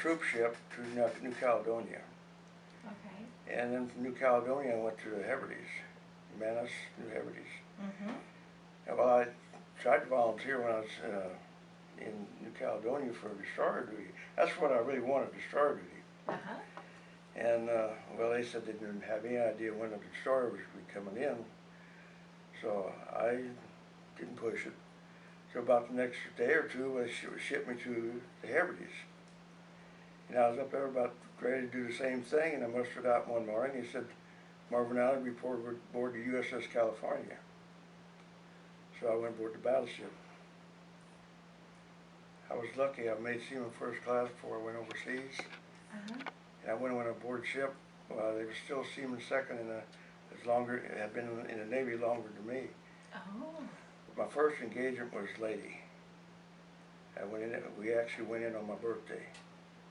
troop ship to New Caledonia. Okay. And then from New Caledonia I went to the Hebrides, Manus, New Hebrides. Mm-hmm. Well, I tried to volunteer when I was in New Caledonia for destroyer duty. That's what I really wanted, destroyer duty. Uh-huh. And, well, they said they didn't have any idea when the destroyer was coming in, so I didn't push it. So about the next day or two, they shipped me to the Hebrides. And I was up there about ready to do the same thing, and I mustered out one morning. He said, Marvin Otte reported aboard the USS California. So I went aboard the battleship. I was lucky. I made seaman first class before I went overseas. Uh-huh. And I went on a board ship. Well, they were still seaman second, and had been in the Navy longer than me. Oh. My first engagement was Lady. We actually went in on my birthday,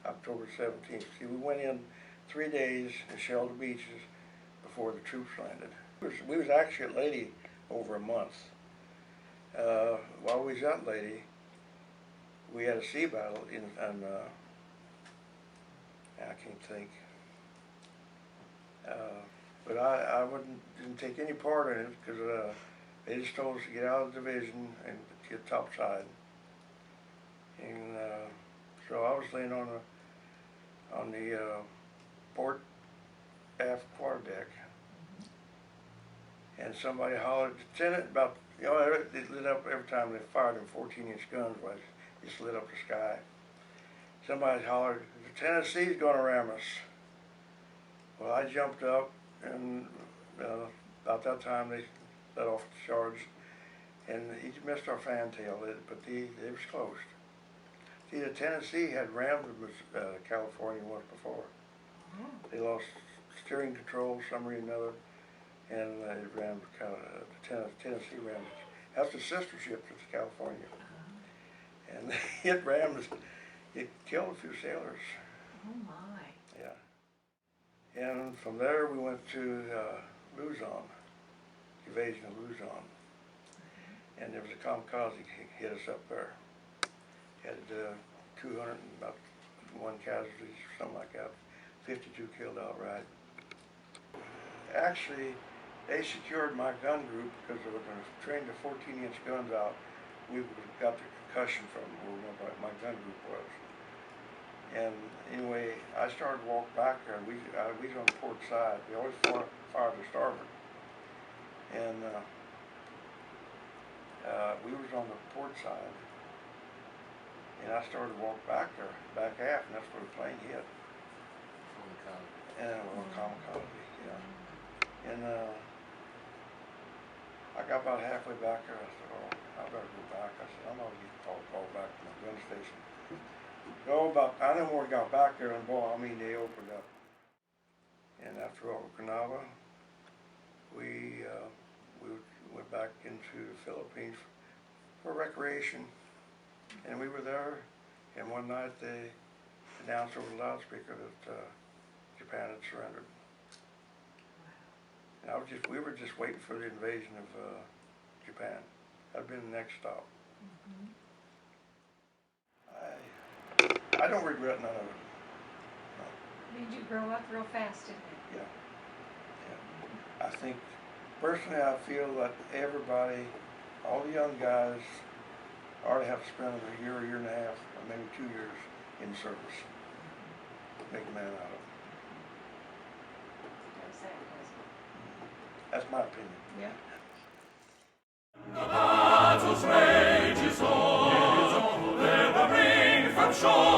October 17th. See, we went in 3 days and shelled the beaches before the troops landed. We was actually at Lady over a month. While we was at Lady, we had a sea battle I can't think. But I didn't take any part in it because they just told us to get out of the division and get topside. And so I was laying on the port aft quarterdeck, and somebody hollered, "Lieutenant!" About, you know, it lit up every time they fired them 14-inch guns. Just lit up the sky. Somebody hollered, "The Tennessee's going to ram us." Well, I jumped up, and about that time they let off the charge, and he missed our fantail, but it was close. See, the Tennessee had rammed California once before. Oh. They lost steering control, some reason or another, and it rammed the Tennessee rammed it. That's the sister ship to the California. And it rammed us. It killed a few sailors. Oh my. Yeah. And from there we went to Luzon, invasion of Luzon. And there was a kamikaze hit us up there. Had 201 casualties, something like that. 52 killed outright. Actually, they secured my gun group because they were going to train the 14-inch guns out. We got the concussion from where my gun group was. And anyway, I started to walk back there, and we was on the port side. We always fired to starboard. And we was on the port side, and I started to walk back there, back aft, and that's where the plane hit. And it was kamikaze, yeah. And I got about halfway back there. I said, "Oh, I better go back." I said, "I'm not going to get called back to my gun station." I know where we got back there, and boy, I mean, they opened up. And after Okinawa, we went back into the Philippines for recreation. And we were there, and one night they announced over the loudspeaker that Japan had surrendered. And we were just waiting for the invasion of Japan. That'd been the next stop. Mm-hmm. I don't regret none of it. No. Made you grow up real fast, didn't it? Yeah. I think, personally, I feel that everybody, all the young guys, ought to have to spend a year and a half, or maybe 2 years in service. Make a man out of it. That's my opinion. Yeah. The battle's rage is o'er, they will bring from shore